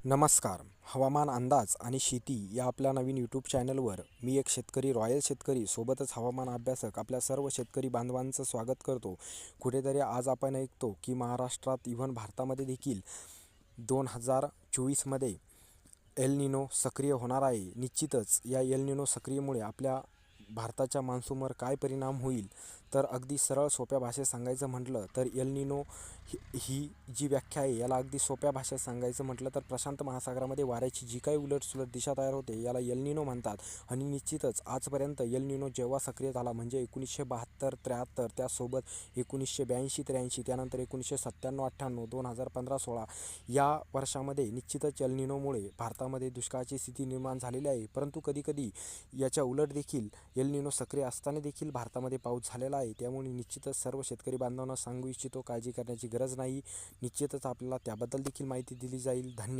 नमस्कार. हवामान अंदाज आणि शेती या आपल्या नवीन यूट्यूब चॅनलवर मी एक शेतकरी रॉयल शेतकरी सोबतच हवामान अभ्यासक आपल्या सर्व शेतकरी बांधवांचं स्वागत करतो. कुठेतरी आज आपण ऐकतो की महाराष्ट्रात इव्हन भारतामध्ये देखील 2024मध्ये एल निनो सक्रिय होणार आहे. निश्चितच या एल निनो सक्रियमुळे आपल्या भारताच्या मान्सूनवर काय परिणाम होईल, तर अगदी सरळ सोप्या भाषेत सांगायचं म्हटलं तर एल निनो ही जी व्याख्या आहे याला अगदी सोप्या भाषेत सांगायचं म्हटलं तर प्रशांत महासागरामध्ये वाऱ्याची जी काही उलटसुलट दिशा तयार होते याला एल निनो म्हणतात. आणि निश्चितच आजपर्यंत एल निनो जेव्हा सक्रिय झाला म्हणजे 1972-73, त्यासोबत 1982-83, त्यानंतर 1997-98, 2015-16 या वर्षामध्ये निश्चितच एल निनोमुळे भारतामध्ये दुष्काळाची स्थिती निर्माण झालेली आहे. परंतु कधीकधी याच्या उलट देखील एल निनो सक्रिय असताना देखील भारतामध्ये पाऊस झालेला आहे. त्यामुळे निश्चितच सर्व शेतकरी बांधवांना सांगू इच्छितो, काळजी करण्याची गरज नाही. निश्चितच आपल्याला त्याबद्दल देखील माहिती दिली जाईल. धन्यवाद.